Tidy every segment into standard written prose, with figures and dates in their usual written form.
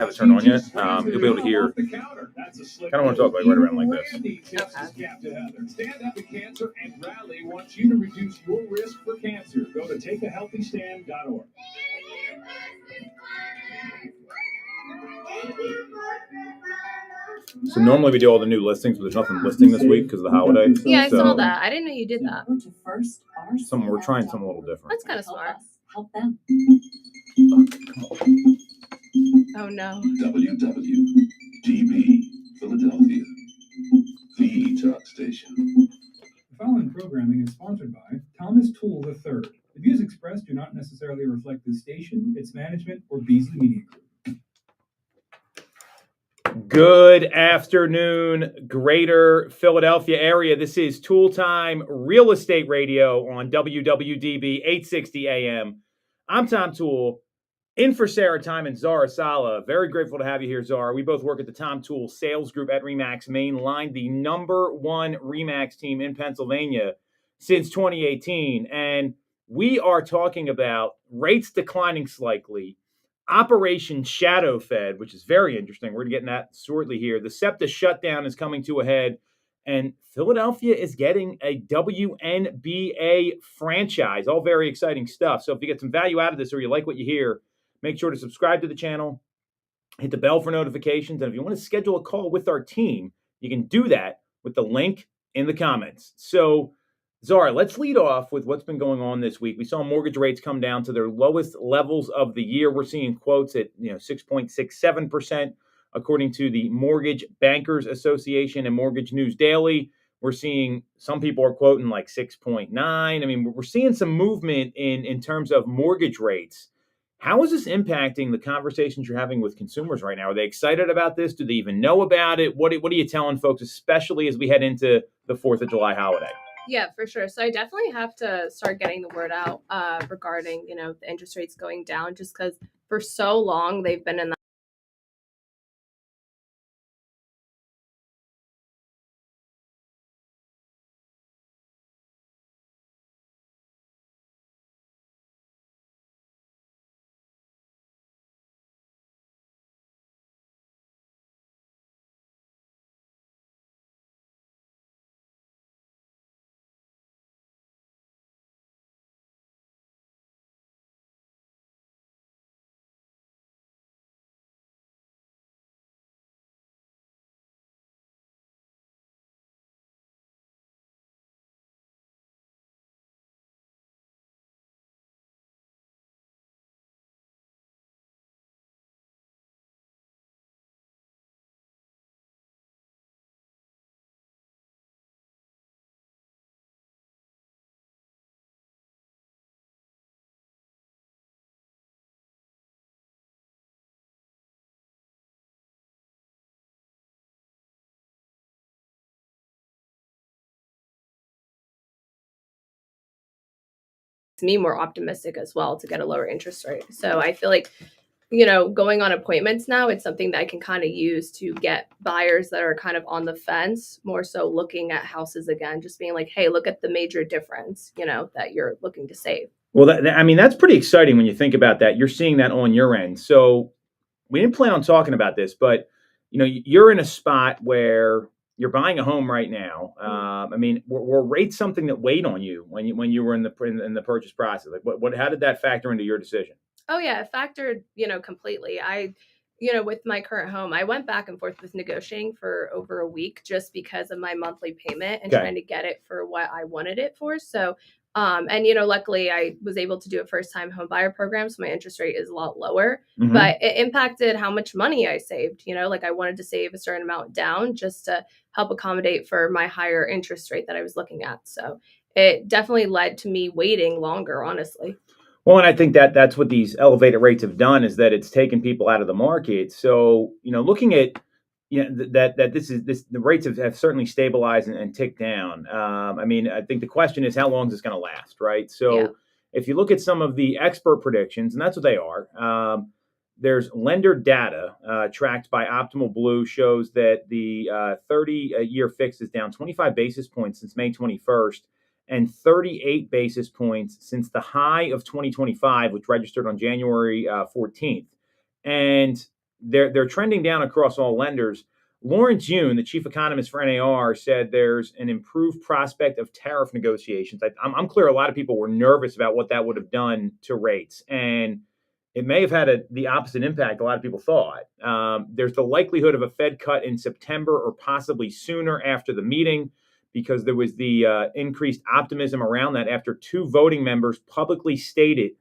have it turned on yet. You'll be able to hear. Kind of want to talk like right around like this. Okay. Stand Up to Cancer and Rally wants you to reduce your risk for cancer. Go to takeahealthystand.org. So normally we do all the new listings, but there's nothing listing this week because of the holiday. Yeah, I saw that. I didn't know you did that. We're trying something a little different. That's kind of smart. Help them. Oh no. WWDB Philadelphia, the talk station. The following programming is sponsored by Thomas Toole III. The views expressed do not necessarily reflect this station, its management, or Beasley Media Group. Good afternoon, Greater Philadelphia area. This is Toole Time Real Estate Radio on WWDB 860 AM. I'm Tom Toole, in for Sarah Time and Zara Sala. Very grateful to have you here, Zara. We both work at the Tom Toole Sales Group at RE/MAX Main Line, the number one RE/MAX team in Pennsylvania since 2018. And we are talking about rates declining slightly, Operation Shadow Fed, which is very interesting. We're getting that shortly here. The SEPTA shutdown is coming to a head, and Philadelphia is getting a WNBA franchise. All very exciting stuff. So if you get some value out of this or you like what you hear, make sure to subscribe to the channel, hit the bell for notifications, and if you want to schedule a call with our team, you can do that with the link in the comments. So Zara, let's lead off with what's been going on this week. We saw mortgage rates come down to their lowest levels of the year. We're seeing quotes at 6.67%, according to the Mortgage Bankers Association and Mortgage News Daily. We're seeing some people are quoting like 6.9. I mean, we're seeing some movement in terms of mortgage rates. How is this impacting the conversations you're having with consumers right now? Are they excited about this? Do they even know about it? What are you telling folks, especially as we head into the 4th of July holiday? Yeah, for sure. So I definitely have to start getting the word out regarding, the interest rates going down, just because for so long they've been in the to me more optimistic as well to get a lower interest rate. So I feel like, going on appointments now, it's something that I can kind of use to get buyers that are kind of on the fence, more so looking at houses again, just being like, hey, look at the major difference, that you're looking to save. Well, that's pretty exciting when you think about that. You're seeing that on your end. So we didn't plan on talking about this, but you're in a spot where you're buying a home right now. Were rates something that weighed on you when you were in the purchase process? Like, how did that factor into your decision? Oh yeah, it factored, completely. With my current home, I went back and forth with negotiating for over a week just because of my monthly payment and trying to get it for what I wanted it for. So, luckily I was able to do a first time home buyer program. So my interest rate is a lot lower, but it impacted how much money I saved. Like I wanted to save a certain amount down just to help accommodate for my higher interest rate that I was looking at. So it definitely led to me waiting longer, honestly. Well, and I think that's what these elevated rates have done, is that it's taken people out of the market. So, looking at the rates have certainly stabilized and ticked down. I think the question is, how long is this going to last, right? So if you look at some of the expert predictions, and that's what they are, there's lender data tracked by Optimal Blue shows that the 30-year fix is down 25 basis points since May 21st. And 38 basis points since the high of 2025, which registered on January 14th. And they're trending down across all lenders. Lawrence Yun, the chief economist for NAR, said there's an improved prospect of tariff negotiations. I'm clear a lot of people were nervous about what that would have done to rates, and it may have had the opposite impact a lot of people thought. There's the likelihood of a Fed cut in September or possibly sooner after the meeting, because there was the increased optimism around that after two voting members publicly stated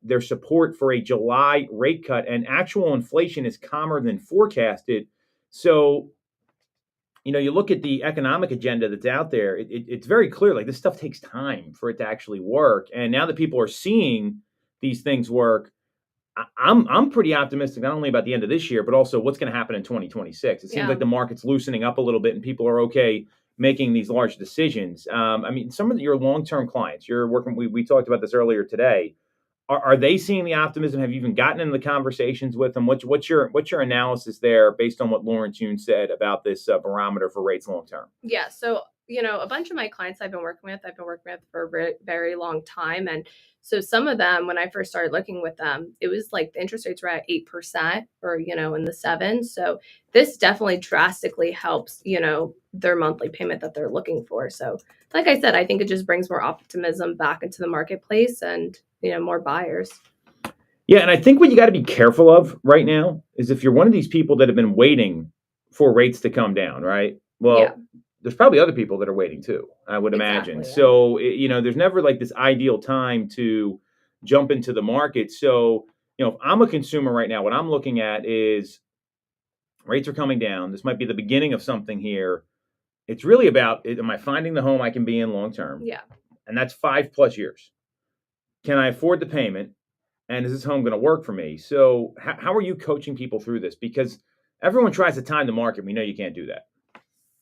their support for a July rate cut, and actual inflation is calmer than forecasted. So, you look at the economic agenda that's out there, it's very clear, like, this stuff takes time for it to actually work. And now that people are seeing these things work, I'm pretty optimistic, not only about the end of this year, but also what's going to happen in 2026. It seems like the market's loosening up a little bit and people are okay making these large decisions. I mean, some of your long-term clients, you're working, we talked about this earlier today. Are they seeing the optimism? Have you even gotten into the conversations with them? What's your analysis there based on what Lawrence Yun said about this barometer for rates long term? Yeah. So, a bunch of my clients I've been working with for a very, very long time. And so some of them, when I first started looking with them, it was like the interest rates were at 8% or, in the sevens. So this definitely drastically helps, their monthly payment that they're looking for. So like I said, I think it just brings more optimism back into the marketplace and, more buyers. Yeah. And I think what you got to be careful of right now is if you're one of these people that have been waiting for rates to come down, right? Well, there's probably other people that are waiting too, I would imagine. Yeah. So, there's never like this ideal time to jump into the market. So, if I'm a consumer right now, what I'm looking at is rates are coming down. This might be the beginning of something here. It's really about, am I finding the home I can be in long term? Yeah. And that's 5+ years. Can I afford the payment? And is this home going to work for me? So how are you coaching people through this? Because everyone tries to time the market. We know you can't do that.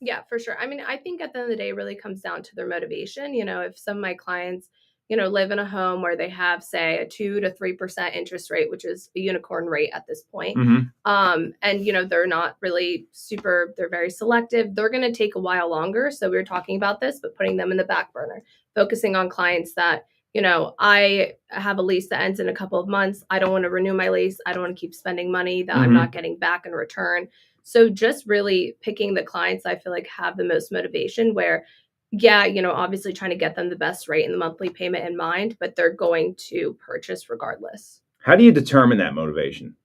Yeah, for sure. I mean, I think at the end of the day, it really comes down to their motivation. If some of my clients, live in a home where they have, say, a 2 to 3% interest rate, which is a unicorn rate at this point. And, they're not really they're very selective. They're going to take a while longer. So we were talking about this, but putting them in the back burner, focusing on clients that, I have a lease that ends in a couple of months. I don't want to renew my lease. I don't want to keep spending money that I'm not getting back in return. So just really picking the clients I feel like have the most motivation where, obviously trying to get them the best rate and the monthly payment in mind, but they're going to purchase regardless. How do you determine that motivation?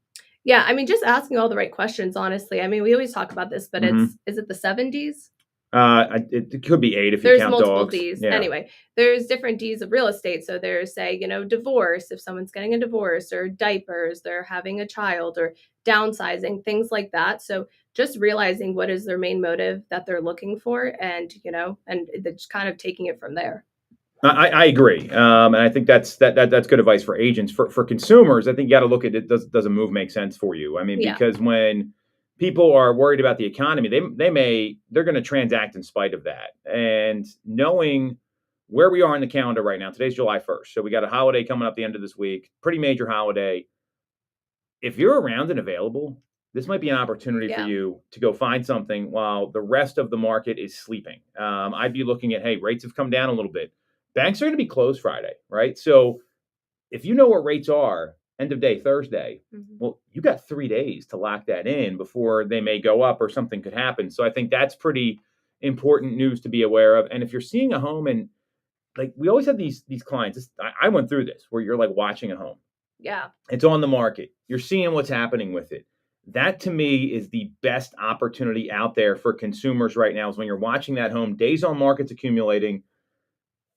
Yeah, I mean, just asking all the right questions, honestly. I mean, we always talk about this, but is it the 70s? It could be 8 if you count multiple dogs. Ds. Yeah. Anyway, there's different Ds of real estate. So there's, say, divorce, if someone's getting a divorce, or diapers, they're having a child, or downsizing, things like that. So just realizing what is their main motive that they're looking for, and and just kind of taking it from there. I agree, and I think that's good advice for agents. For consumers, I think you got to look at it. Does a move make sense for you? I mean, because when people are worried about the economy, they're going to transact in spite of that. And knowing where we are in the calendar right now, today's July 1st, so we got a holiday coming up the end of this week, pretty major holiday. If you're around and available, this might be an opportunity for you to go find something while the rest of the market is sleeping. I'd be looking at, hey, rates have come down a little bit. Banks are going to be closed Friday, right? So if you know what rates are, end of day Thursday, well, you got 3 days to lock that in before they may go up or something could happen. So I think that's pretty important news to be aware of. And if you're seeing a home, and like we always have these clients, I went through this where you're like watching a home. Yeah. It's on the market. You're seeing what's happening with it. That to me is the best opportunity out there for consumers right now, is when you're watching that home, days on market's accumulating,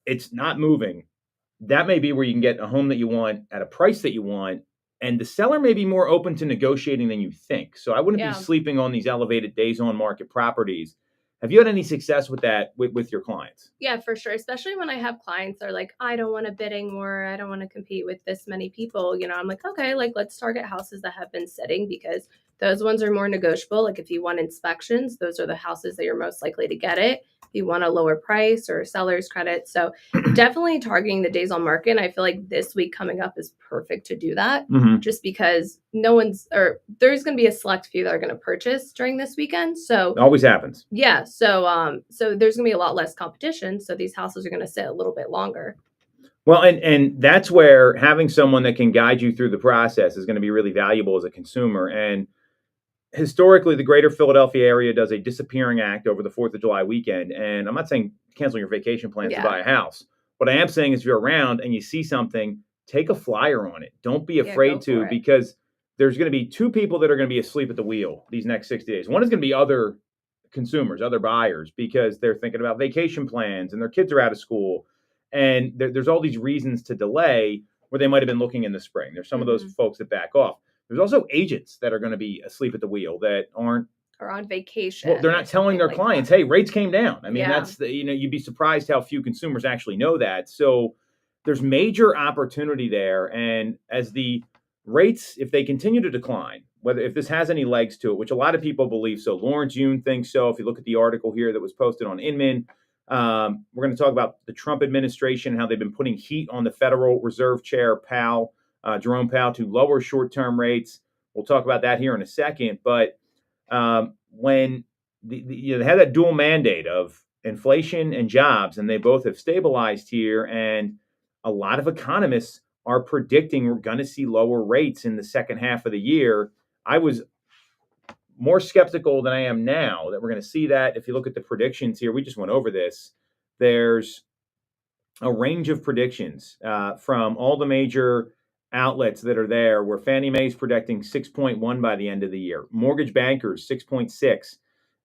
it's not moving. That may be where you can get a home that you want at a price that you want, and the seller may be more open to negotiating than you think. So I wouldn't be sleeping on these elevated days on market properties. Have you had any success with that with your clients? Yeah, for sure. Especially when I have clients that are like, I don't want a bidding war. I don't want to compete with this many people. I'm like, okay, like let's target houses that have been sitting, because those ones are more negotiable. Like if you want inspections, those are the houses that you're most likely to get it. If you want a lower price or seller's credit. So definitely targeting the days on market. And I feel like this week coming up is perfect to do that, just because there's going to be a select few that are going to purchase during this weekend. So it always happens. Yeah. So there's going to be a lot less competition. So these houses are going to sit a little bit longer. Well, and that's where having someone that can guide you through the process is going to be really valuable as a consumer. And historically, the greater Philadelphia area does a disappearing act over the 4th of July weekend. And I'm not saying cancel your vacation plans to Yeah. buy a house. What I am saying is if you're around and you see something, take a flyer on it. Don't be Yeah, afraid go to, for it. because there's going to be two people that are going to be asleep at the wheel these next 60 days. One is going to be other consumers, other buyers, because they're thinking about vacation plans and their kids are out of school. And there's all these reasons to delay where they might have been looking in the spring. There's some of those folks that back off. There's also agents that are going to be asleep at the wheel that aren't, Or on vacation. well, they're or not telling something their like clients, that. hey, rates came down. I mean, Yeah. that's the, you'd be surprised how few consumers actually know that. So there's major opportunity there. And as the rates, if they continue to decline, whether if this has any legs to it, which a lot of people believe so, Lawrence Yun thinks so. If you look at the article here that was posted on Inman, we're going to talk about the Trump administration, how they've been putting heat on the Federal Reserve Chair Powell, Jerome Powell, to lower short-term rates. We'll talk about that here in a second. But when they had that dual mandate of inflation and jobs, and they both have stabilized here, and a lot of economists are predicting we're going to see lower rates in the second half of the year. I was more skeptical than I am now that we're going to see that. If you look at the predictions here, we just went over this. There's a range of predictions from all the major outlets that are there, where Fannie Mae is predicting 6.1 by the end of the year. Mortgage bankers, 6.6.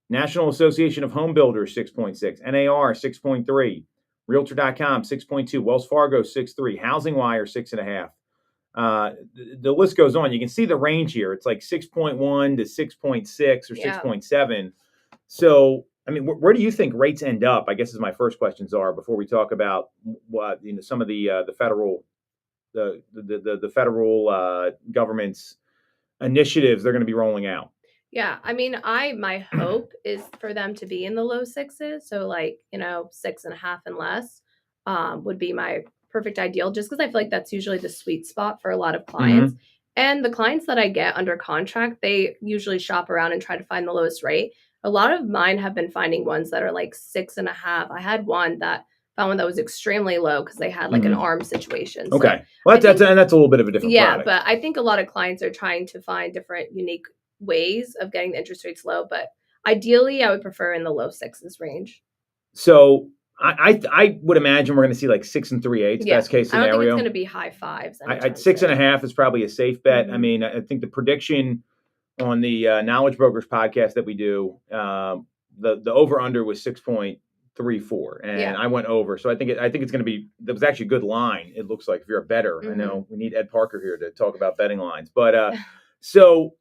National Association of Home Builders, 6.6. NAR, 6.3. Realtor.com, 6.2. Wells Fargo, 6.3. Housing Wire, 6.5. The list goes on. You can see the range here. It's like 6.1 to 6.6 or 6.7. So, I mean, where do you think rates end up? I guess is my first questions are before we talk about what some of the federal the federal government's initiatives they're going to be rolling out. Yeah, I mean, my hope is for them to be in the low sixes. So like, 6.5 and less would be my perfect ideal, just because I feel like that's usually the sweet spot for a lot of clients. And the clients that I get under contract, they usually shop around and try to find the lowest rate. A lot of mine have been finding ones that are like 6.5. I had one that found one that was extremely low because they had like an arm situation. Okay. So Well, that's a little bit of a different product. but I think a lot of clients are trying to find different unique ways of getting the interest rates low, but ideally I would prefer in the low sixes range. So I would imagine we're going to see like 6 3/8 best case scenario. I don't think it's going to be high fives. I'd 6.5 is probably a safe bet. I mean, I think the prediction on the Knowledge Brokers podcast that we do, the over under was 6.34, and I went over. So I think it's going to be, that was actually a good line. It looks like if you're a bettor. I know we need Ed Parker here to talk about betting lines, but so.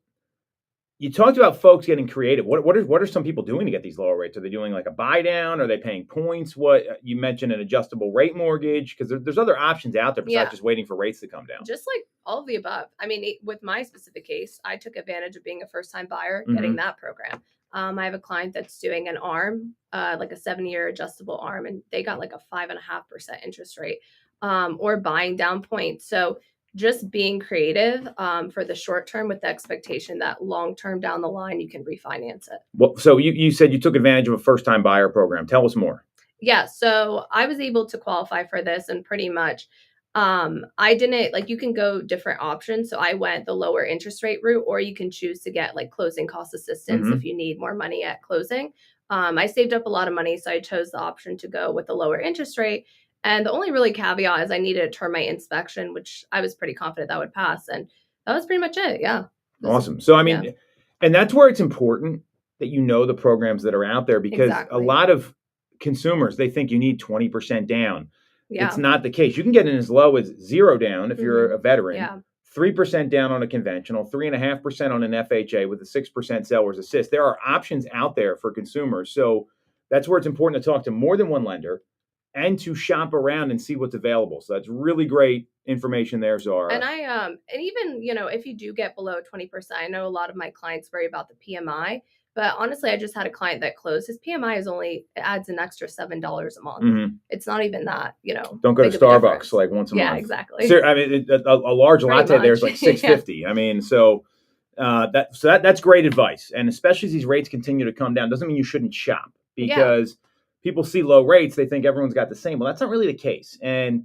You talked about folks getting creative. What are some people doing to get these lower rates? Are they doing like a buy down? Are they paying points? What you mentioned, an adjustable rate mortgage, because there's other options out there besides just waiting for rates to come down. Just like all of the above. I mean, with my specific case, I took advantage of being a first time buyer, getting that program. I have a client that's doing an ARM, like a 7-year adjustable ARM, and they got like a 5.5% interest rate, or buying down points. So just being creative for the short term with the expectation that long term down the line, you can refinance it. Well, so you said you took advantage of a first time buyer program. Tell us more. Yeah. So I was able to qualify for this, and pretty much I didn't, like, you can go different options. So I went the lower interest rate route, or you can choose to get like closing cost assistance if you need more money at closing. I saved up a lot of money, so I chose the option to go with the lower interest rate. And the only really caveat is I needed a termite inspection, which I was pretty confident that would pass. And that was pretty much it. Yeah. Awesome. So, I mean, and that's where it's important that you know the programs that are out there, because a lot of consumers, they think you need 20% down. Yeah. It's not the case. You can get in as low as 0 down if you're a veteran, 3% down on a conventional, 3.5% on an FHA with a 6% seller's assist. There are options out there for consumers. So that's where it's important to talk to more than one lender and to shop around and see what's available. So that's really great information there, Zara. And and even, if you do get below 20%, I know a lot of my clients worry about the PMI, but honestly, I just had a client that closed. His PMI is it adds an extra $7 a month. It's not even that, Don't go to Starbucks like once a month. Yeah, exactly. So, I mean, a large latte there is like $6.50. I mean, so that's great advice. And especially as these rates continue to come down, doesn't mean you shouldn't shop, because people see low rates, they think everyone's got the same. Well, that's not really the case. And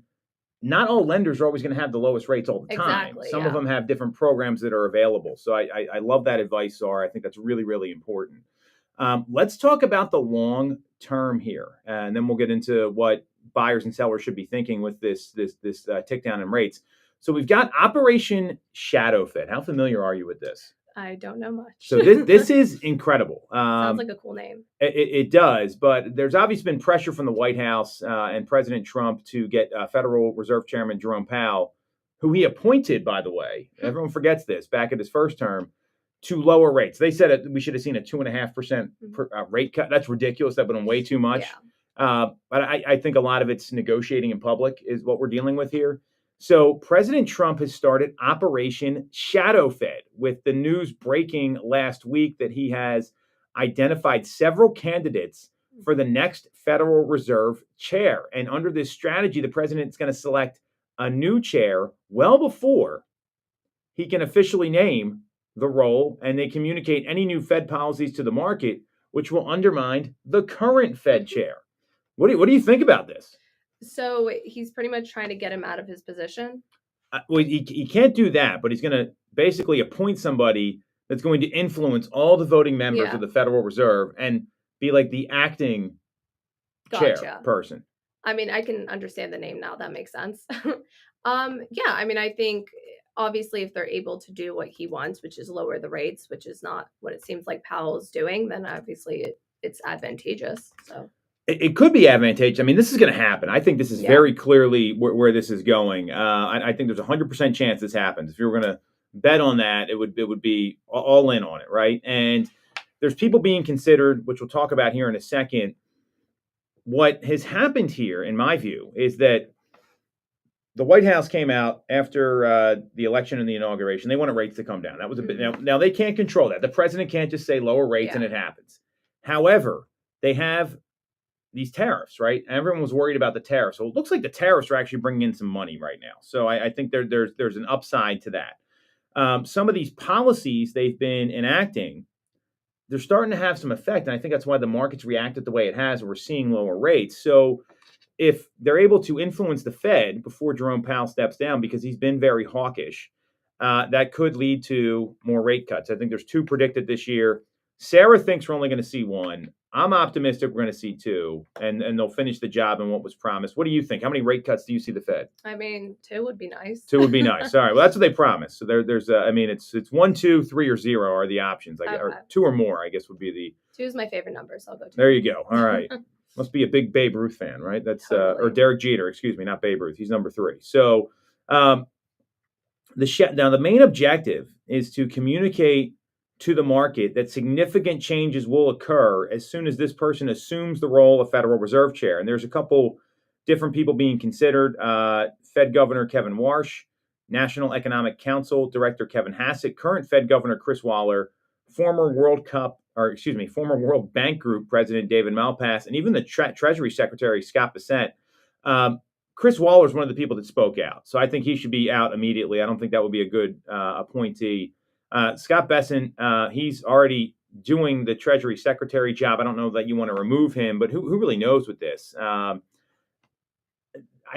not all lenders are always going to have the lowest rates all the time. Exactly, Some of them have different programs that are available. So I love that advice, Zara. I think that's really, really important. Let's talk about the long term here, and then we'll get into what buyers and sellers should be thinking with this tick down in rates. So we've got Operation Shadow Fed. How familiar are you with this? I don't know much. So this is incredible. Sounds like a cool name. It does, but there's obviously been pressure from the White House and President Trump to get Federal Reserve Chairman Jerome Powell, who he appointed, by the way, everyone forgets this, back at his first term, to lower rates. They said we should have seen a 2.5% rate cut. That's ridiculous. That would have been way too much. Yeah. But I think a lot of it's negotiating in public is what we're dealing with here. So President Trump has started Operation Shadow Fed, with the news breaking last week that he has identified several candidates for the next Federal Reserve chair. And under this strategy, the president is going to select a new chair well before he can officially name the role, and they communicate any new Fed policies to the market, which will undermine the current Fed chair. What do you think about this? So he's pretty much trying to get him out of his position? Well, he can't do that, but he's going to basically appoint somebody that's going to influence all the voting members of the Federal Reserve and be like the acting chair person. I mean, I can understand the name now. That makes sense. Yeah, I mean, I think obviously if they're able to do what he wants, which is lower the rates, which is not what it seems like Powell's doing, then obviously it's advantageous. So it could be advantageous. I mean, this is going to happen. I think this is very clearly where this is going. I think there's a 100% chance this happens. If you were going to bet on that, it would be all in on it, right? And there's people being considered, which we'll talk about here in a second. What has happened here, in my view, is that the White House came out after the election and the inauguration. They wanted rates to come down. That was a bit. Now they can't control that. The president can't just say lower rates and it happens. However, they have these tariffs, right? Everyone was worried about the tariffs. So it looks like the tariffs are actually bringing in some money right now. So I think there's an upside to that. Some of these policies they've been enacting, they're starting to have some effect. And I think that's why the market's reacted the way it has, and we're seeing lower rates. So if they're able to influence the Fed before Jerome Powell steps down, because he's been very hawkish, that could lead to more rate cuts. I think there's 2 predicted this year. Sarah thinks we're only going to see 1. I'm optimistic we're going to see 2, and they'll finish the job in what was promised. What do you think? How many rate cuts do you see the Fed? I mean, 2 would be nice. 2 would be nice. All right. Well, that's what they promised. So there's I mean, it's 1, 2, 3, or 0 are the options. Or 2 or more, I guess, would be the. 2 is my favorite number, so I'll go 2. There you go. All right. Must be a big Babe Ruth fan, right? That's totally. Or Derek Jeter, excuse me, not Babe Ruth. He's number 3. So now the main objective is to communicate to the market that significant changes will occur as soon as this person assumes the role of Federal Reserve Chair. And there's a couple different people being considered. Fed Governor Kevin Warsh, National Economic Council Director Kevin Hassett, current Fed Governor Chris Waller, former World Bank Group President David Malpass, and even the Treasury Secretary Scott Bessent. Chris Waller is one of the people that spoke out. So I think he should be out immediately. I don't think that would be a good appointee. Scott Bessent, he's already doing the Treasury Secretary job. I don't know that you want to remove him, but who really knows with this? I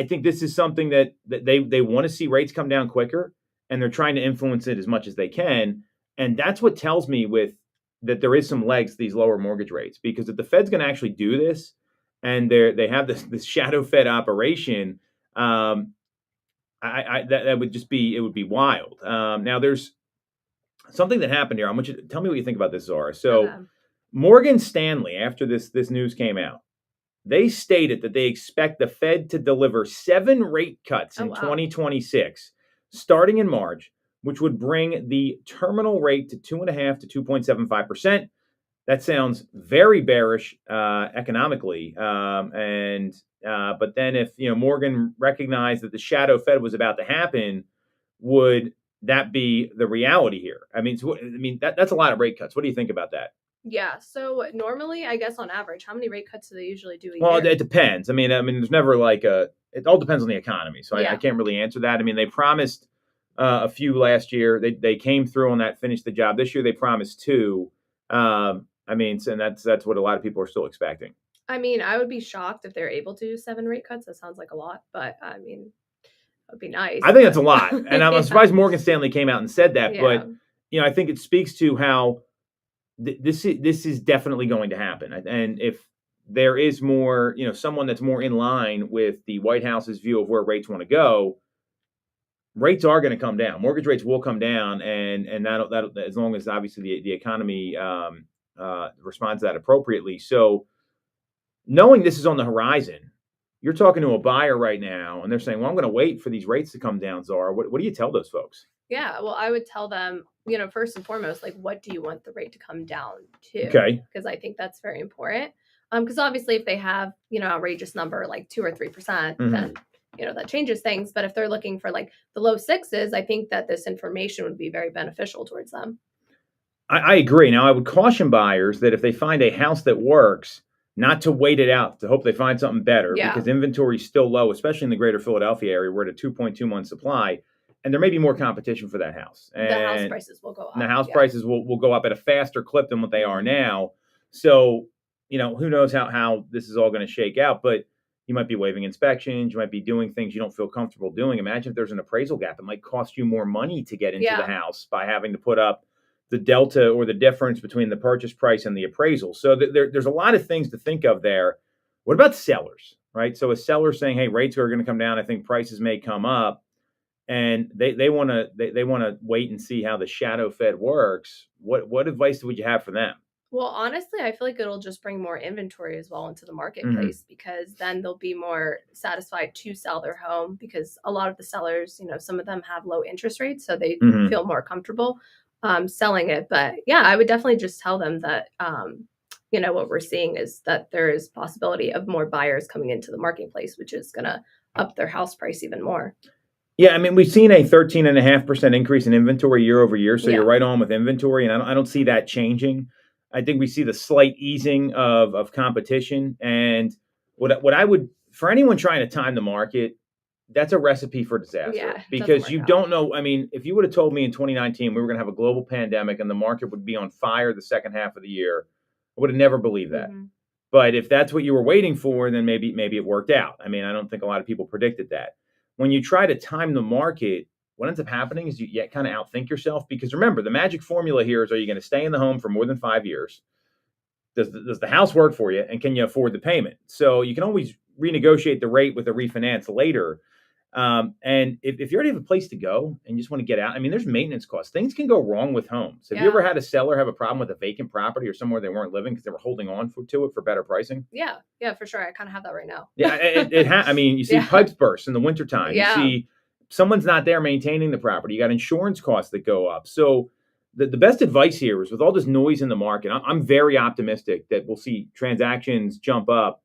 think this is something that they want to see rates come down quicker, and they're trying to influence it as much as they can. And that's what tells me that there is some legs to these lower mortgage rates, because if the Fed's going to actually do this, and they have this shadow Fed operation, that would just be, it would be wild. Now there's something that happened here. I want you to tell me what you think about this, Zara. So Morgan Stanley, after this news came out, they stated that they expect the Fed to deliver 7 rate cuts in 2026, starting in March, which would bring the terminal rate to 2.5 to 2.75%. That sounds very bearish economically. But then if Morgan recognized that the shadow Fed was about to happen, would that be the reality here? I mean, that's a lot of rate cuts. What do you think about that? Yeah. So normally, I guess on average, how many rate cuts do they usually do a year? Well, it depends. I mean, there's never like it all depends on the economy. So I can't really answer that. I mean, they promised a few last year. They came through on that, finished the job. This year they promised 2. And that's what a lot of people are still expecting. I mean, I would be shocked if they're able to do 7 rate cuts. That sounds like a lot, but I mean, That'd be nice. I think that's a lot. And I'm Yeah. surprised Morgan Stanley came out and said that. Yeah. But, I think it speaks to how this is definitely going to happen. And if there is more, someone that's more in line with the White House's view of where rates want to go, rates are going to come down. Mortgage rates will come down, and that as long as obviously the economy responds to that appropriately. So, knowing this is on the horizon, you're talking to a buyer right now, and they're saying, "Well, I'm going to wait for these rates to come down." Zara, what do you tell those folks? Yeah, well, I would tell them, first and foremost, like, what do you want the rate to come down to? Okay. Because I think that's very important. Because obviously, if they have, outrageous number like 2 or 3%, then that changes things. But if they're looking for like the low sixes, I think that this information would be very beneficial towards them. I agree. Now, I would caution buyers that if they find a house that works, not to wait it out, to hope they find something better, because inventory is still low, especially in the greater Philadelphia area. We're at a 2.2 month supply, and there may be more competition for that house. And the house prices will go up. The house prices will go up at a faster clip than what they are now. So, who knows how this is all going to shake out, but you might be waiving inspections. You might be doing things you don't feel comfortable doing. Imagine if there's an appraisal gap. It might cost you more money to get into the house by having to put up the delta or the difference between the purchase price and the appraisal. So there's a lot of things to think of there. What about sellers, right? So a seller saying, hey, rates are going to come down. I think prices may come up. And they want to wait and see how the shadow Fed works. What advice would you have for them? Well, honestly, I feel like it'll just bring more inventory as well into the marketplace, because then they'll be more satisfied to sell their home, because a lot of the sellers, some of them have low interest rates, so they feel more comfortable selling it. But yeah, I would definitely just tell them that, what we're seeing is that there is possibility of more buyers coming into the marketplace, which is going to up their house price even more. Yeah, I mean, we've seen a 13.5% increase in inventory year over year. So you're right on with inventory, and I don't see that changing. I think we see the slight easing of competition. And what I would, for anyone trying to time the market, that's a recipe for disaster, because you don't know. I mean, if you would have told me in 2019 we were going to have a global pandemic and the market would be on fire the second half of the year, I would have never believed that. But if that's what you were waiting for, then maybe it worked out. I mean, I don't think a lot of people predicted that. When you try to time the market, what ends up happening is you kind of outthink yourself, because remember, the magic formula here is, are you going to stay in the home for more than 5 years? Does the house work for you, and can you afford the payment? So you can always renegotiate the rate with a refinance later. And if you already have a place to go and you just want to get out, I mean, there's maintenance costs. Things can go wrong with homes. Have you ever had a seller have a problem with a vacant property or somewhere they weren't living because they were holding on to it for better pricing? Yeah, for sure. I kind of have that right now. I mean, you see pipes burst in the wintertime. Yeah. You see someone's not there maintaining the property. You got insurance costs that go up. So the best advice here is, with all this noise in the market, I'm very optimistic that we'll see transactions jump up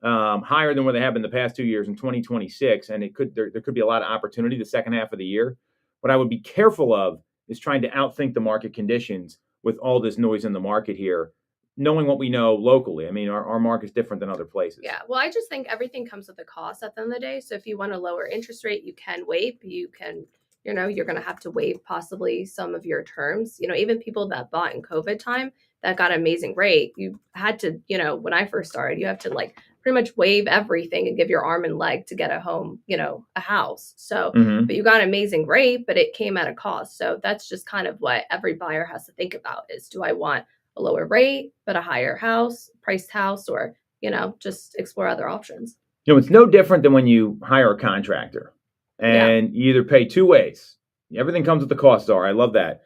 higher than where they have been the past 2 years in 2026. And there could be a lot of opportunity the second half of the year. What I would be careful of is trying to outthink the market conditions with all this noise in the market here, knowing what we know locally. I mean, our market's different than other places. Yeah, well, I just think everything comes with a cost at the end of the day. So if you want a lower interest rate, you can waive. You can, you're going to have to waive possibly some of your terms. Even people that bought in COVID time that got an amazing rate, you had to, when I first started, you have to like pretty much waive everything and give your arm and leg to get a home, a house. So, but you got an amazing rate, but it came at a cost. So that's just kind of what every buyer has to think about is, do I want a lower rate, but a higher priced house, or, just explore other options. It's no different than when you hire a contractor and you either pay two ways. Everything comes with the cost, I love that.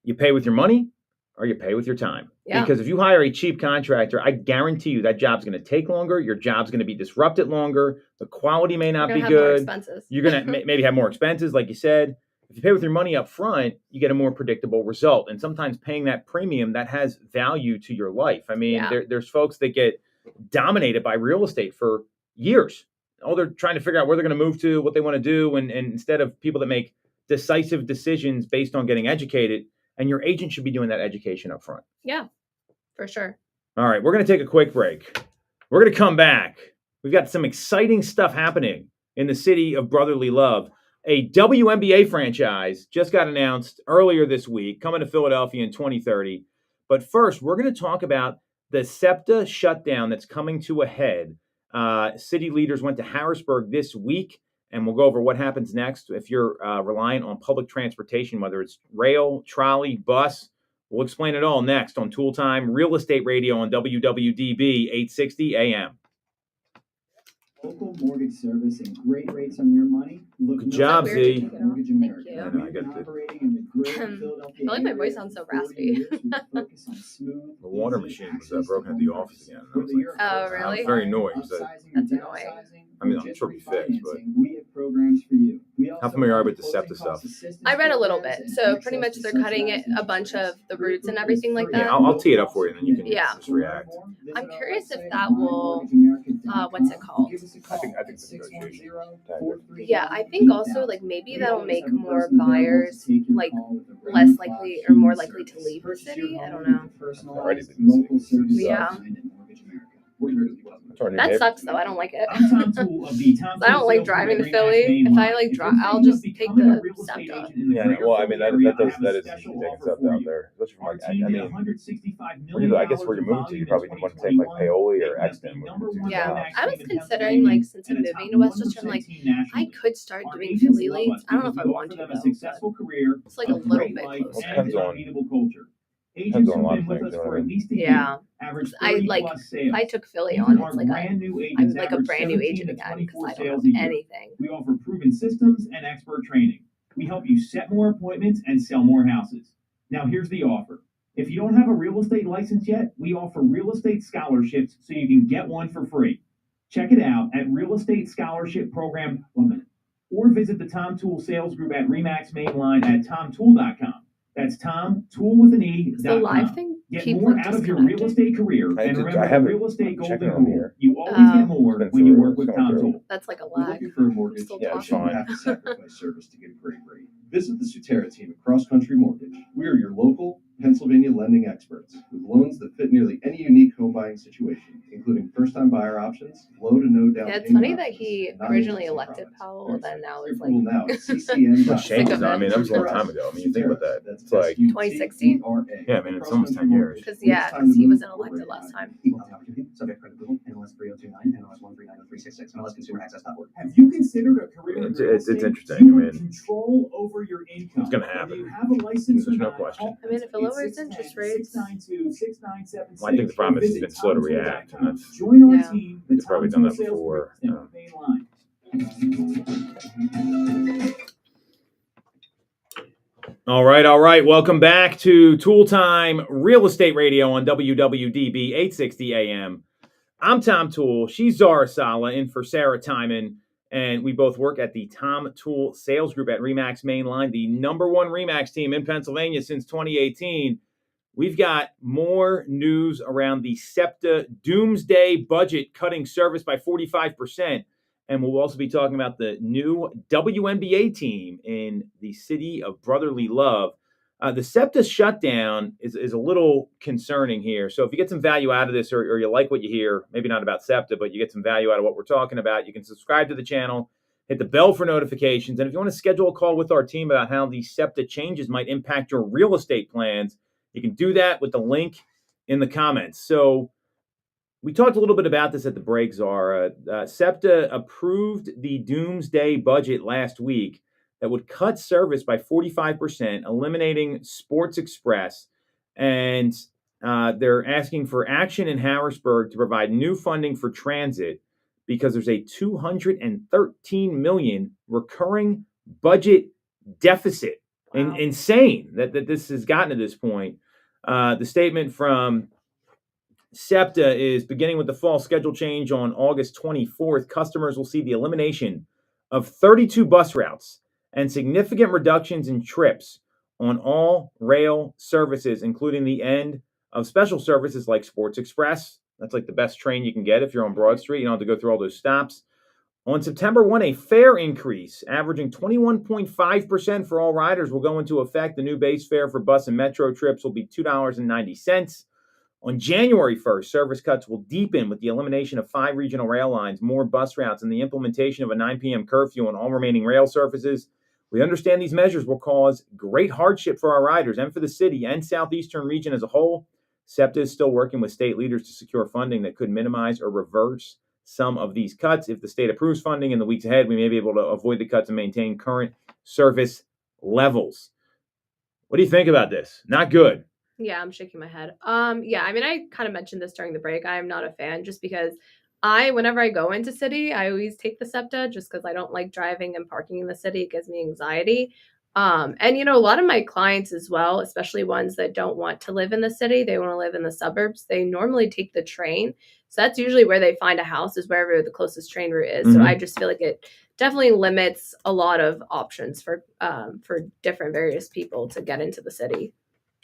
You pay with your money or you pay with your time. Yeah. Because if you hire a cheap contractor, I guarantee you that job's going to take longer. Your job's going to be disrupted longer. The quality may not be good. You're going to maybe have more expenses, like you said. If you pay with your money up front, you get a more predictable result. And sometimes paying that premium, that has value to your life. I mean, there's folks that get dominated by real estate for years. They're trying to figure out where they're going to move to, what they want to do. And instead of people that make decisive decisions based on getting educated, and your agent should be doing that education up front. Yeah, for sure. All right, we're going to take a quick break. We're going to come back. We've got some exciting stuff happening in the city of brotherly love. A WNBA franchise just got announced earlier this week, coming to Philadelphia in 2030. But first, we're going to talk about the SEPTA shutdown that's coming to a head. City leaders went to Harrisburg this week and we'll go over what happens next if you're reliant on public transportation, whether it's rail, trolley, bus. We'll explain it all next on Toole Time Real Estate Radio on WWDB 860 AM. Local mortgage service and great rates on your money. Look Good job, Z. Thank Mortgage you. America. I know, I We've got been the- operating in the greater I Philadelphia feel like my area voice sounds so for 40 raspy. years with a focus on smooth, The water easy machine was access broken at to the home office purchase. again. Whether you're Oh, first really? time Very buyer, annoying. He said- upsizing or That's annoying. downsizing, I mean, or I'm just sure we fixed, but- refinancing, we have programs for you. We also familiar have with the closing SEPTA cost stuff. assistance I read a little programs bit. and So pretty access much to they're cutting it subsidized a bunch insurance. of the roots and everything like Yeah, that. I'll tee it up for you, and then you can Yeah. just react. I'm curious if that will, what's it called? I think it's negotiation tactic. Yeah, I think also like maybe that'll make more buyers like less likely or more likely to leave the city. I don't know. Already been in the city. Yeah. That's our new That neighbor. sucks though. I don't like it. I'm Tom Toole of the Tom I don't Toole like Sales driving Group to at Philly. Remax If Main I Line. like If drive, you're I'll thinking of just take becoming a the real estate SEPTA. agent in the Yeah, greater well, I mean, Philadelphia that does area, I that have a is special taking offer stuff for out you. there. Especially from Our like, team I did mean, $165 where million you, I guess where you're moving to, you probably want to take like Paoli or Exton. Yeah, I was considering like since I'm moving to Westchester, I'm like I could start doing Philly leads. I don't know if I want to though. But it's like a little bit closer. Depends on- Agents on a who've lot been of with things, us you know for what I at mean? least a year Yeah. average I 30 like plus if sales. I took Philly Even on, our it's like brand new I'm agents like a average brand new 17 agent to again because 24 I sales don't a know year. anything. We offer proven systems and expert training. We help you set more appointments and sell more houses. Now here's the offer. If you don't have a real estate license yet, we offer real estate scholarships so you can get one for free. Check it out at Real Estate Scholarship Program Limited. Or visit the Tom Toole Sales Group at Remax Mainline at tomtoole.com. That's Tom Toole with an E. Is the live thing Get keep more like out of your real disconnected? estate career. I And did- remember I have the it. real estate I'm golden checking on rule. here. You always Oh. get more It's when you through- work with it's going Tom through. Toole. That's like a We're lag. looking for a I'm mortgage. still Yeah, it's talking. fine. You have to sacrifice service to get a great rate. Visit the Sutera team at Cross Country Mortgage. We are your local Pennsylvania lending experts with loans that fit nearly any unique home buying situation, including first-time buyer options, low to no down Yeah, it's payment funny that options, he and originally non-agency elected products. Powell, then now Your is pool like now at CCM. What shame Sick is of that? I it. mean, that was a long time ago. I mean, you think about that. That's It's like, 2016? yeah, I mean, it's almost 10 years. because yeah, because he wasn't elected last time. Equal housing opportunity, subject to credit approval, NLS 3029, NLS 1390366, NLSconsumeraccess.org. Have you considered a career in It's- real it's estate? interesting. You I want mean, control over your income. it's gonna Whether happen. you have a license There's or no not, question. call I mean, if it us. lowers It's interest 610 rates, 692-6976. Well, I think the problem is it's Visit been slow to react, and that's- Join our Yeah. team. They've probably done that Tom Toole before. Sales Group, Main Line. All right. Welcome back to Toole Time Real Estate Radio on WWDB 860 AM. I'm Tom Toole. She's Zara Sala in for Sarah Timon. And we both work at the Tom Toole Sales Group at Remax Mainline, the number one Remax team in Pennsylvania since 2018. We've got more news around the SEPTA doomsday budget cutting service by 45%. And we'll also be talking about the new WNBA team in the city of brotherly love. The SEPTA shutdown is a little concerning here. So if you get some value out of this or you like what you hear, maybe not about SEPTA, but you get some value out of what we're talking about, you can subscribe to the channel, hit the bell for notifications. And if you want to schedule a call with our team about how these SEPTA changes might impact your real estate plans, you can do that with the link in the comments. So we talked a little bit about this at the break, Zara. SEPTA approved the doomsday budget last week that would cut service by 45%, eliminating Sports Express. And they're asking for action in Harrisburg to provide new funding for transit because there's a $213 million recurring budget deficit. Wow. Insane that this has gotten to this point. The statement from SEPTA is beginning with the fall schedule change on August 24th. Customers will see the elimination of 32 bus routes and significant reductions in trips on all rail services, including the end of special services like Sports Express. That's like the best train you can get if you're on Broad Street. You don't have to go through all those stops. On September 1, a fare increase averaging 21.5% for all riders will go into effect. The new base fare for bus and metro trips will be $2.90. On January 1st, service cuts will deepen with the elimination of 5 regional rail lines, more bus routes, and the implementation of a 9 p.m. curfew on all remaining rail services. We understand these measures will cause great hardship for our riders and for the city and southeastern region as a whole. SEPTA is still working with state leaders to secure funding that could minimize or reverse some of these cuts. If the state approves funding in the weeks ahead, we may be able to avoid the cuts and maintain current service levels. What do you think about this? Not good. Yeah, I'm shaking my head. Yeah, I mean, I kind of mentioned this during the break. I am not a fan just because whenever I go into city, I always take the SEPTA just because I don't like driving and parking in the city. It gives me anxiety. And a lot of my clients as well, especially ones that don't want to live in the city, they want to live in the suburbs. They normally take the train. So that's usually where they find a house, is wherever the closest train route is. So I just feel like it definitely limits a lot of options for different various people to get into the city.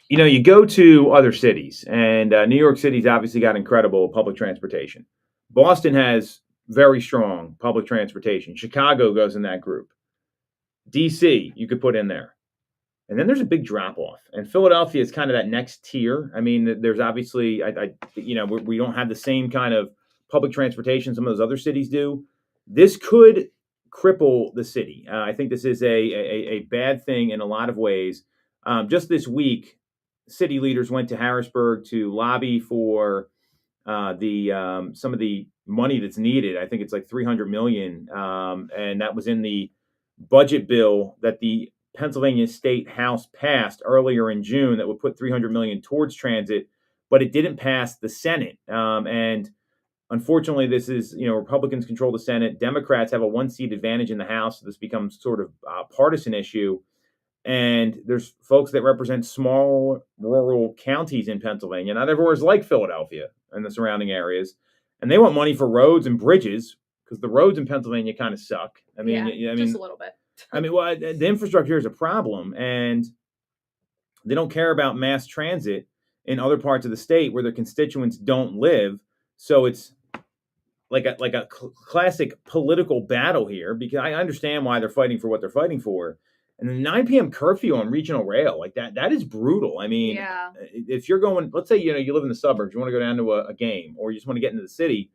You go to other cities, and New York City's obviously got incredible public transportation. Boston has very strong public transportation. Chicago goes in that group. DC, you could put in there. And then there's a big drop off. And Philadelphia is kind of that next tier. I mean, there's obviously, we don't have the same kind of public transportation some of those other cities do. This could cripple the city. I think this is a bad thing in a lot of ways. Just this week, city leaders went to Harrisburg to lobby for some of the money that's needed. I think it's like $300 million, and that was in the budget bill that the Pennsylvania State House passed earlier in June that would put $300 million towards transit, but it didn't pass the Senate. And unfortunately, this is, Republicans control the Senate. Democrats have a 1-seat advantage in the House. So this becomes sort of a partisan issue. And there's folks that represent small rural counties in Pennsylvania. Not everyone's like Philadelphia and the surrounding areas. And they want money for roads and bridges because the roads in Pennsylvania kind of suck. I mean, just a little bit. Well, the infrastructure is a problem, and they don't care about mass transit in other parts of the state where their constituents don't live. So it's like a classic political battle here, because I understand why they're fighting for what they're fighting for. And the 9 p.m. curfew on regional rail, like that is brutal. I mean, if you're going, let's say, you live in the suburbs, you want to go down to a game, or you just want to get into the city,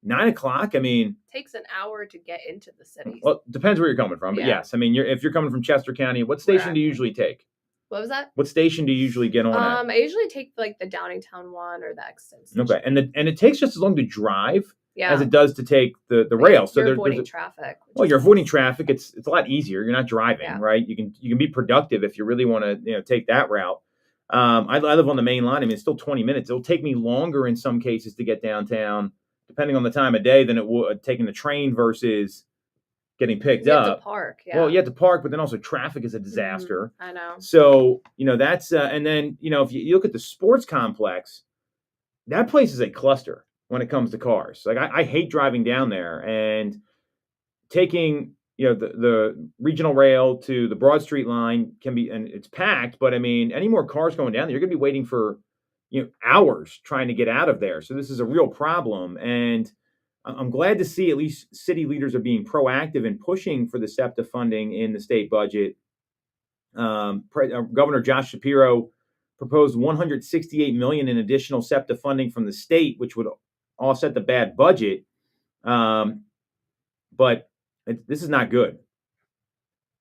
9 o'clock, I mean, it takes an hour to get into the city. Well, it depends where you're coming from. But yes, I mean, if you're coming from Chester County, what station do you usually take? What was that? What station do you usually get on at? I usually take like the Downingtown one or the Exton station. Okay, and it takes just as long to drive as it does to take the rail. So you're avoiding traffic. Well, you're avoiding traffic. It's a lot easier. You're not driving, right? You can be productive if you really want to take that route. I live on the main line. I mean, it's still 20 minutes. It'll take me longer in some cases to get downtown, depending on the time of day, than it would taking the train versus getting picked up. You have to park. Yeah. Well, you have to park, but then also traffic is a disaster. I know. So, that's, and then, if you look at the sports complex, that place is a cluster when it comes to cars. Like I hate driving down there, and taking, the regional rail to the Broad Street line can be, and it's packed, but I mean, any more cars going down there, you're going to be waiting for, hours trying to get out of there. So this is a real problem. And I'm glad to see at least city leaders are being proactive in pushing for the SEPTA funding in the state budget. Governor Josh Shapiro proposed $168 million in additional SEPTA funding from the state, which would offset the bad budget. But this is not good.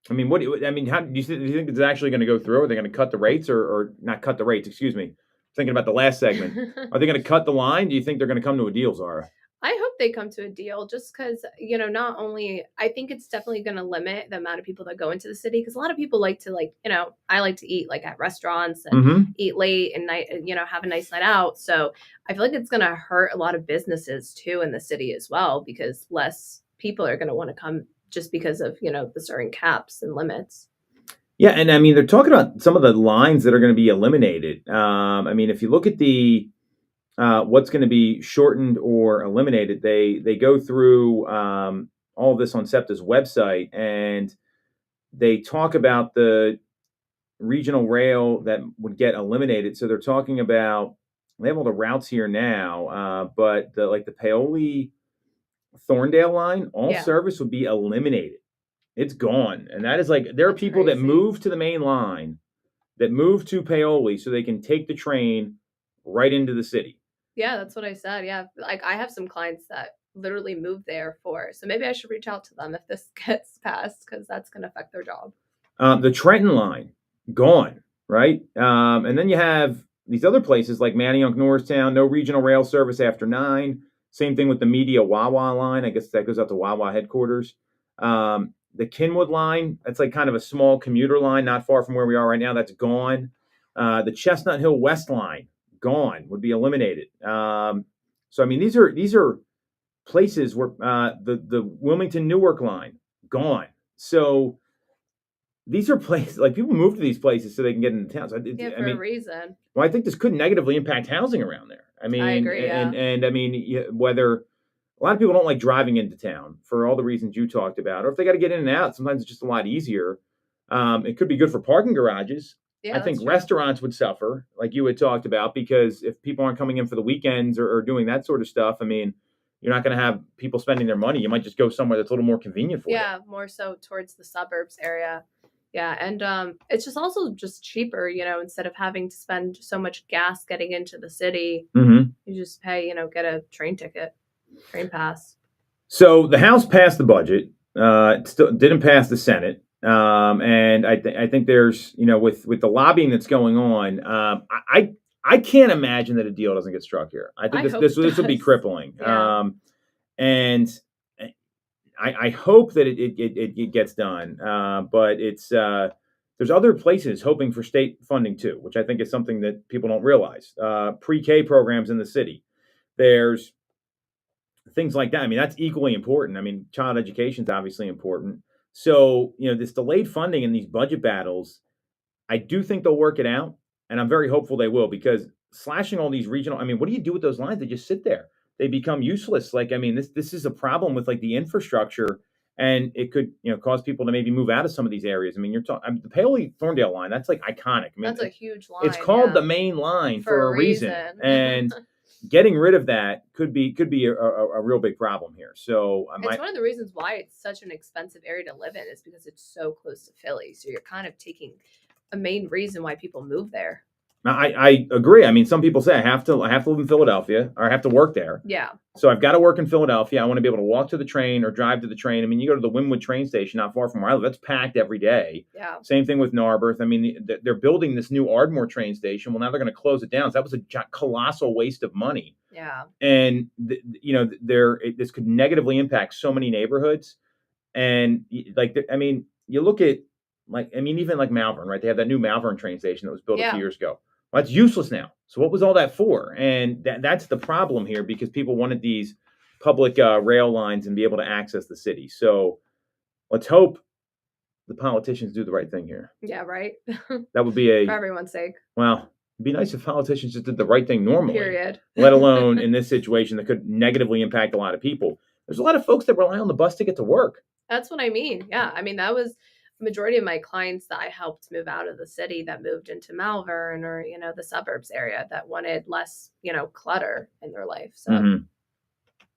I mean, how do you think it's actually going to go through? Are they going to cut the rates or not cut the rates? Excuse me. Thinking about the last segment. Are they going to cut the line? Do you think they're going to come to a deal, Zara? I hope they come to a deal, just because, not only, I think it's definitely going to limit the amount of people that go into the city, because a lot of people like to, I like to eat at restaurants and eat late and night, have a nice night out. So I feel like it's going to hurt a lot of businesses too in the city as well, because less people are going to want to come just because of, the certain caps and limits. Yeah, and I mean, they're talking about some of the lines that are going to be eliminated. I mean, if you look at the what's going to be shortened or eliminated, they go through all of this on SEPTA's website, and they talk about the regional rail that would get eliminated. So they're talking about, they have all the routes here now, but the Paoli Thorndale line, all service would be eliminated. It's gone. And that is there are people that move to the main line, that move to Paoli so they can take the train right into the city. Yeah, that's what I said. Yeah. I have some clients that literally moved there so maybe I should reach out to them if this gets passed, because that's going to affect their job. The Trenton line, gone, right? And then you have these other places like Manayunk, Norristown, no regional rail service after 9. Same thing with the Media Wawa line. I guess that goes out to Wawa headquarters. The Kinwood line, that's like kind of a small commuter line, not far from where we are right now. That's gone. The Chestnut Hill West line, gone, would be eliminated. So I mean, these are places where the Wilmington Newark line, gone. So these are places like people move to these places so they can get into town. So for a reason. Well, I think this could negatively impact housing around there. I mean, I agree, and I mean, whether a lot of people don't like driving into town for all the reasons you talked about, or if they got to get in and out, sometimes it's just a lot easier. It could be good for parking garages. Yeah, I think true. restaurants would suffer, like you had talked about, because if people aren't coming in for the weekends or doing that sort of stuff, I mean, you're not going to have people spending their money. You might just go somewhere that's a little more convenient for you. Yeah, more so towards the suburbs area. Yeah, and it's just also just cheaper, instead of having to spend so much gas getting into the city, Mm-hmm. you just pay, get a train ticket, train pass. So the House passed the budget. It still didn't pass the Senate. And I think there's, with the lobbying that's going on, I can't imagine that a deal doesn't get struck here. I think this will be crippling. Yeah. And I hope that it gets done. But it's there's other places hoping for state funding too, which I think is something that people don't realize. Pre-K programs in the city. There's things like that. I mean, that's equally important. I mean, child education is obviously important. So, this delayed funding in these budget battles, I do think they'll work it out. And I'm very hopeful they will, because slashing all these regional, I mean, what do you do with those lines? They just sit there. They become useless. Like, I mean, this is a problem with like the infrastructure, and it could, cause people to maybe move out of some of these areas. I mean, you're talking the Paoli Thorndale line. That's like iconic. I mean, that's a huge line. It's called the main line for a reason. And getting rid of that could be a real big problem here. So it's one of the reasons why it's such an expensive area to live in, is because it's so close to Philly. So you're kind of taking a main reason why people move there. I agree. I mean, some people say I have to live in Philadelphia, or I have to work there. Yeah. So I've got to work in Philadelphia. I want to be able to walk to the train or drive to the train. I mean, you go to the Wynwood train station, not far from where I live. That's packed every day. Yeah. Same thing with Narberth. I mean, they're building this new Ardmore train station. Well, now they're going to close it down. So that was a colossal waste of money. Yeah. And this could negatively impact so many neighborhoods. And you look at even like Malvern, right? They have that new Malvern train station that was built a few years ago. Well, it's useless now. So what was all that for? And that's the problem here, because people wanted these public rail lines and be able to access the city. So let's hope the politicians do the right thing here. Yeah, right. That would be for everyone's sake. Well, it'd be nice if politicians just did the right thing normally. Period. Let alone in this situation that could negatively impact a lot of people. There's a lot of folks that rely on the bus to get to work. That's what I mean. Yeah. I mean, that was majority of my clients that I helped move out of the city, that moved into Malvern or, the suburbs area, that wanted less, clutter in their life. So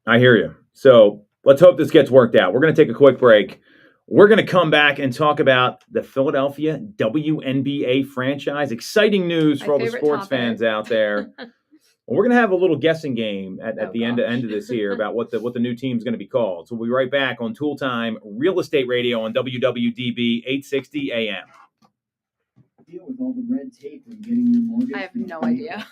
I hear you. So let's hope this gets worked out. We're going to take a quick break. We're going to come back and talk about the Philadelphia WNBA franchise. Exciting news for all the sports fans out there. Well, we're going to have a little guessing game at the end of this year about what the new team is going to be called. So we'll be right back on Toole Time Real Estate Radio on WWDB 860 AM. Deal with all the red tape when getting your mortgage. I have no idea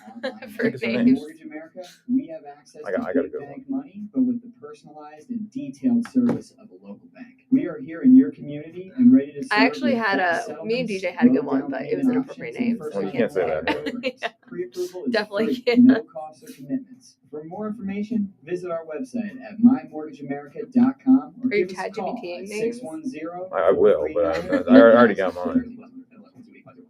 for names. Mortgage America, we have access to big bank money, but with the personalized and detailed service of a local bank. We are here in your community and ready to serve. I actually had me and DJ had a good one, but it was an appropriate name. So you can't say that. Yeah. Pre-approval is Definitely free, no costs or commitments. For more information, visit our website at mymortgageamerica.com or give us a call at 610. I will, but I already got mine.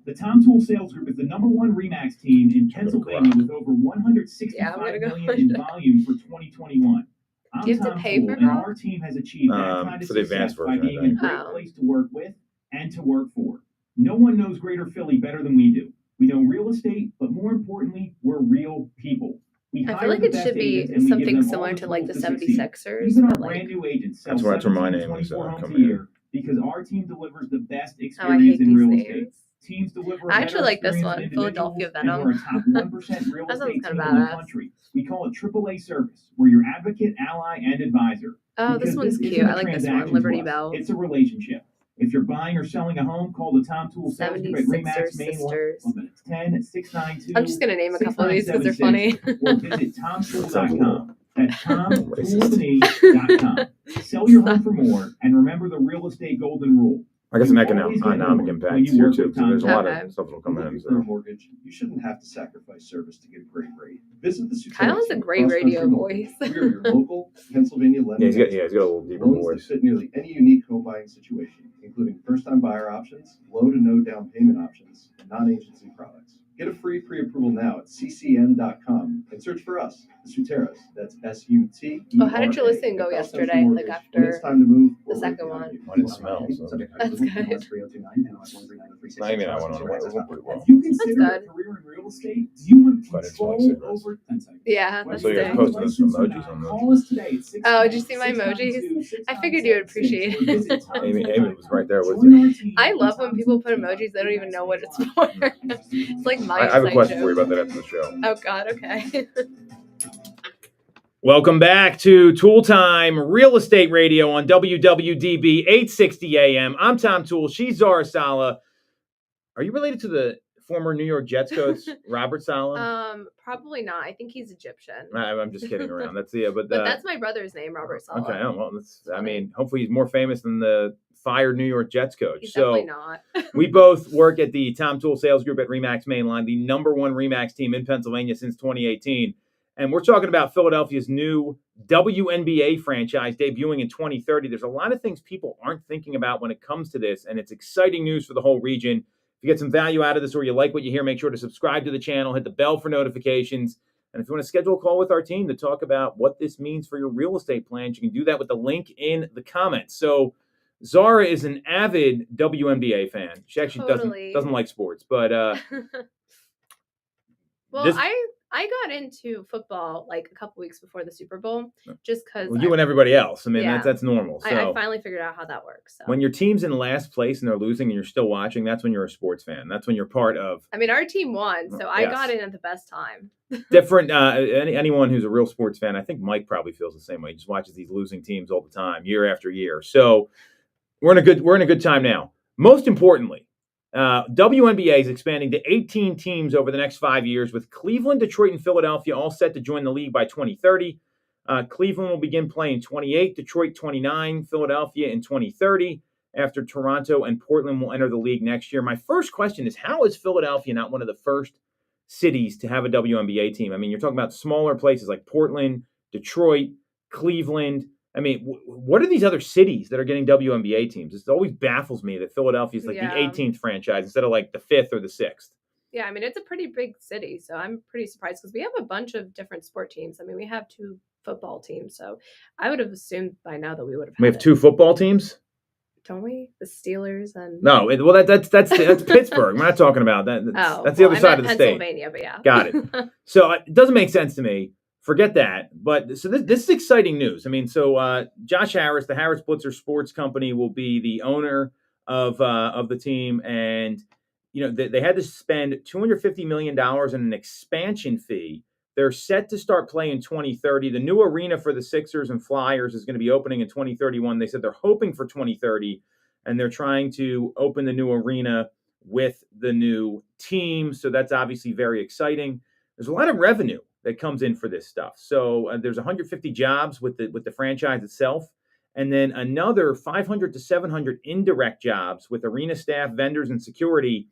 The Tom Toole Sales Group is the #1 RE/MAX team in Pennsylvania with over $165 million in volume for 2021. I'm you have Tom to pay Toole, for and that? our team has achieved that kind of for the advanced success by version, being a great place to work with and to work for. No one knows Greater Philly better than we do. We know real estate, but more importantly, we're real people. I feel like it should be something similar to like the 76ers. Even our but brand new agents sell That's where my 17 to name was 24 homes coming a year because our team delivers the best I experience hate in these real names. estate. Teams deliver I actually like this better one, experienced Philadelphia individuals, Venom. and we're a top 1% real That sounds estate kinda team in the badass. country. We call it AAA service. We're your advocate, ally, and advisor. Oh, this Because one's this cute. isn't a I like this transaction one, Liberty to us. Bell. It's a relationship. If you're buying or selling a home, call the Tom Toole Sales Group at 76er RE/MAX Main Sisters. 10 692. I'm just gonna name a couple of these because they're funny. Or visit tomtoole.com. That's TomTooleMe.com. Sell your home for more, and remember the real estate golden rule. I guess I'm making economic impacts here too. So there's a lot Okay. of stuff that'll come in. For a mortgage, you shouldn't have to sacrifice service to get a great rate. Visit the Kyle has a great radio voice. We're your local Pennsylvania lending. He's got a little deeper loans voice. that fit nearly any unique home buying situation, including first-time buyer options, low to no down payment options, and non-agency products. Get a free pre-approval now at ccm.com and search for us, the Suteras. That's SUTERA. Oh, how did your listing go yesterday? Like after when it's time to move, the second one? I didn't smell. So. That's good. I mean, I went on a pretty well. If you consider That's a career in real estate, do you want But it's control like cigarettes. over 10 seconds? Yeah, that's So you're sick. posting those emojis on Call us today at 6 Oh, did you see my emojis? I figured you would appreciate it. Amy was right there with Join you. our team I at love when people put emojis, they don't even know what it's for. It's like my I have a inside question for you joke. about that after the show. Oh God, okay. Welcome back to Toole Time Real Estate Radio on WWDB 860 AM. I'm Tom Toole. She's Zara Sala. Are you related to the former New York Jets coach, Robert Sala? Probably not. I think he's Egyptian. I'm just kidding around. That's But that's my brother's name, Robert Sala. Okay, well, hopefully he's more famous than the fired New York Jets coach. He's So definitely not. we both work at the Tom Toole Sales Group at Remax Mainline, the number one Remax team in Pennsylvania since 2018. And we're talking about Philadelphia's new WNBA franchise debuting in 2030. There's a lot of things people aren't thinking about when it comes to this, and it's exciting news for the whole region. If you get some value out of this or you like what you hear, make sure to subscribe to the channel, hit the bell for notifications. And if you want to schedule a call with our team to talk about what this means for your real estate plans, you can do that with the link in the comments. So Zara is an avid WNBA fan. She actually doesn't like sports, but well, I got into football like a couple weeks before the Super Bowl, just because you and everybody else. I mean, yeah, that's normal. So I finally figured out how that works. So. When your team's in last place and they're losing and you're still watching, that's when you're a sports fan. That's when you're part of. I mean, our team won, so I got in at the best time. Different. Anyone who's a real sports fan, I think Mike probably feels the same way. He just watches these losing teams all the time, year after year. So we're in a good time now. Most importantly, WNBA is expanding to 18 teams over the next 5 years, with Cleveland, Detroit, and Philadelphia all set to join the league by 2030. Cleveland will begin playing 28, Detroit 29, Philadelphia in 2030, after Toronto and Portland will enter the league next year. My first question is, how is Philadelphia not one of the first cities to have a WNBA team? I mean, you're talking about smaller places like Portland, Detroit, Cleveland. I mean, what are these other cities that are getting WNBA teams? It always baffles me that Philadelphia is like the 18th franchise instead of like the 5th or the 6th. Yeah, I mean, it's a pretty big city, so I'm pretty surprised because we have a bunch of different sport teams. I mean, we have 2 football teams, so I would have assumed by now that we would have. We have 2 football teams, don't we? The Steelers and that's Pittsburgh. We're not talking about that. That's the other side of the state. Pennsylvania, but yeah, got it. So it doesn't make sense to me. Forget that. But so this is exciting news. I mean, so Josh Harris, the Harris Blitzer Sports Company, will be the owner of the team, and you know they had to spend $250 million in an expansion fee. They're set to start play in 2030. The new arena for the Sixers and Flyers is going to be opening in 2031. They said they're hoping for 2030, and they're trying to open the new arena with the new team. So that's obviously very exciting. There's a lot of revenue that comes in for this stuff. So there's 150 jobs with the franchise itself, and then another 500 to 700 indirect jobs with arena staff, vendors, and security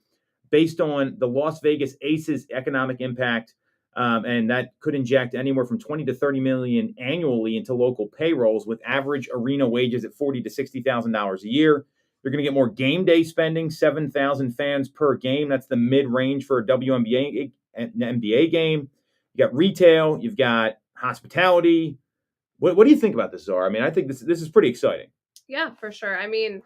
based on the Las Vegas Aces economic impact. And that could inject anywhere from 20 to 30 million annually into local payrolls, with average arena wages at $40,000 to $60,000 a year. They're going to get more game day spending, 7,000 fans per game. That's the mid-range for a WNBA NBA game. You got retail, you've got hospitality. What do you think about this, Zara? I mean, I think this is pretty exciting. Yeah, for sure. I mean,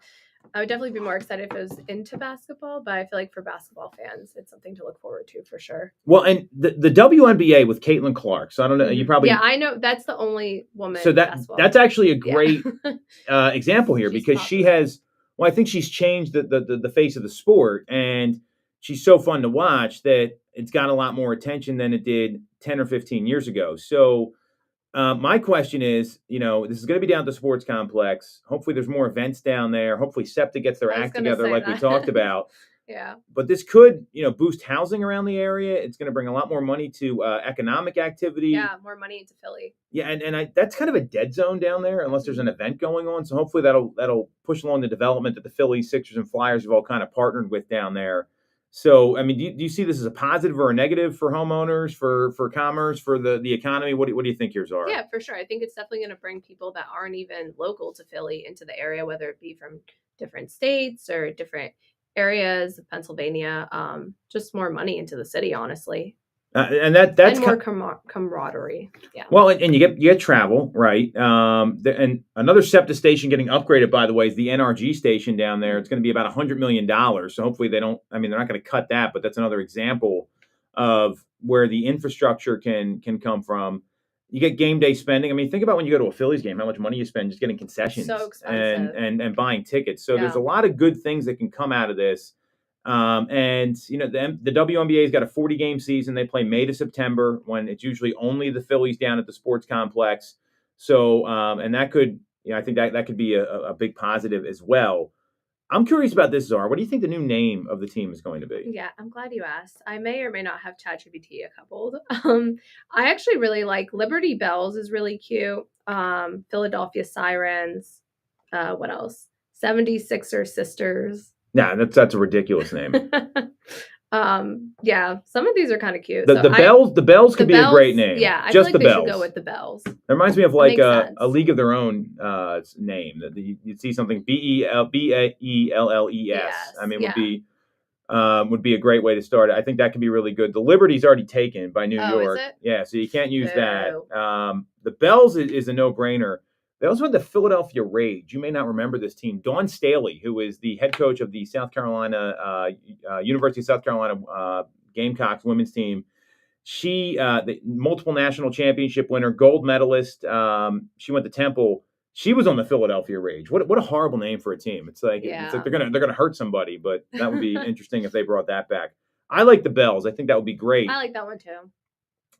I would definitely be more excited if it was into basketball, but I feel like for basketball fans, it's something to look forward to for sure. Well, and the WNBA with Caitlin Clark. So I don't know. You probably I know that's the only woman. So that's actually a great example here because popular. She has. Well, I think she's changed the face of the sport, and she's so fun to watch that it's got a lot more attention than it did 10 or 15 years ago. So my question is, this is going to be down at the sports complex. Hopefully there's more events down there. Hopefully SEPTA gets their act together like we talked about. Yeah. But this could, boost housing around the area. It's going to bring a lot more money to economic activity. Yeah, more money into Philly. Yeah, and that's kind of a dead zone down there unless there's an event going on. So hopefully that'll push along the development that the Phillies, Sixers, and Flyers have all kind of partnered with down there. So, I mean, do you see this as a positive or a negative for homeowners, for commerce, for the economy? What do you think yours are? Yeah, for sure. I think it's definitely going to bring people that aren't even local to Philly into the area, whether it be from different states or different areas of Pennsylvania. Just more money into the city, honestly. And that's more camaraderie. Yeah. Well, and you get travel, right? And another SEPTA station getting upgraded, by the way, is the NRG station down there. It's going to be about $100 million. So hopefully they're not going to cut that, but that's another example of where the infrastructure can come from. You get game day spending. I mean, think about when you go to a Phillies game, how much money you spend just getting concessions so expensive. and buying tickets. So there's a lot of good things that can come out of this. And the WNBA's got a 40-game season. They play May to September when it's usually only the Phillies down at the sports complex. So, and that could, I think that could be a big positive as well. I'm curious about this, Zara. What do you think the new name of the team is going to be? Yeah, I'm glad you asked. I may or may not have ChatGPT a couple. I actually really like Liberty Bells is really cute. Philadelphia Sirens. What else? 76er Sisters. Yeah, that's a ridiculous name. Yeah, some of these are kind of cute. The Bells could be a great name. Yeah, I just feel like the they Bells. should go with the Bells. It reminds me of like a League of Their Own name. That you'd see something BELLES. Yes, I mean, would be a great way to start it. I think that could be really good. The Liberty's already taken by New York. Is it? Yeah, so you can't use that. The Bells is a no-brainer. They also had the Philadelphia Rage. You may not remember this team. Dawn Staley, who is the head coach of the University of South Carolina Gamecocks women's team. She, the multiple national championship winner, gold medalist. She went to Temple. She was on the Philadelphia Rage. What a horrible name for a team. It's like they're gonna hurt somebody, but that would be interesting if they brought that back. I like the Bells. I think that would be great. I like that one too.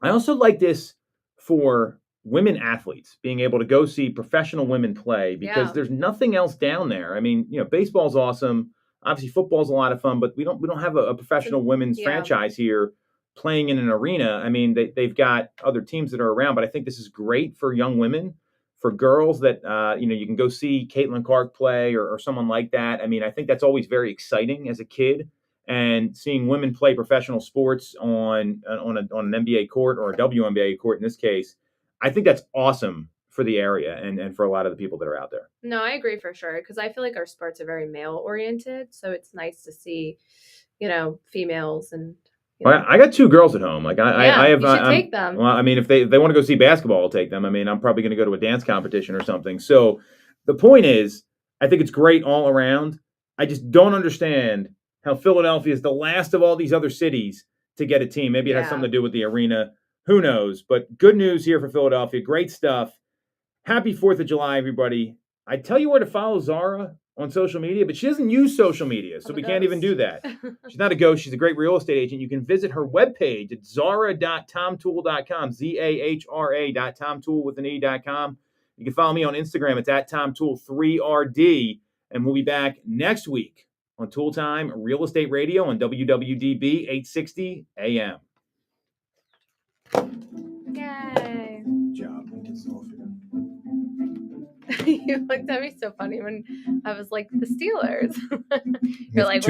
I also like this for women athletes being able to go see professional women play because there's nothing else down there. I mean, baseball's awesome. Obviously, football's a lot of fun, but we don't have a professional women's franchise here playing in an arena. I mean, they've got other teams that are around, but I think this is great for young women, for girls that, you can go see Caitlin Clark play or someone like that. I mean, I think that's always very exciting as a kid. And seeing women play professional sports on an NBA court or a WNBA court in this case, I think that's awesome for the area and for a lot of the people that are out there. No, I agree for sure because I feel like our sports are very male oriented, so it's nice to see, females and. Well, I got two girls at home. Like I have. You should take them. Well, I mean, if they want to go see basketball, I'll take them. I mean, I'm probably going to go to a dance competition or something. So the point is, I think it's great all around. I just don't understand how Philadelphia is the last of all these other cities to get a team. Maybe it has something to do with the arena. Who knows? But good news here for Philadelphia. Great stuff. Happy 4th of July, everybody. I tell you where to follow Zara on social media, but she doesn't use social media, so we can't even do that. She's not a ghost. She's a great real estate agent. You can visit her webpage at zara.tomtoole.com, ZAHRA.tomtoole with an E.com. You can follow me on Instagram. It's at TomToole3RD, and we'll be back next week on Toole Time Real Estate Radio on WWDB 860 AM. Yay. Good job. Sophia. You looked at me so funny when I was like, the Steelers. You're like,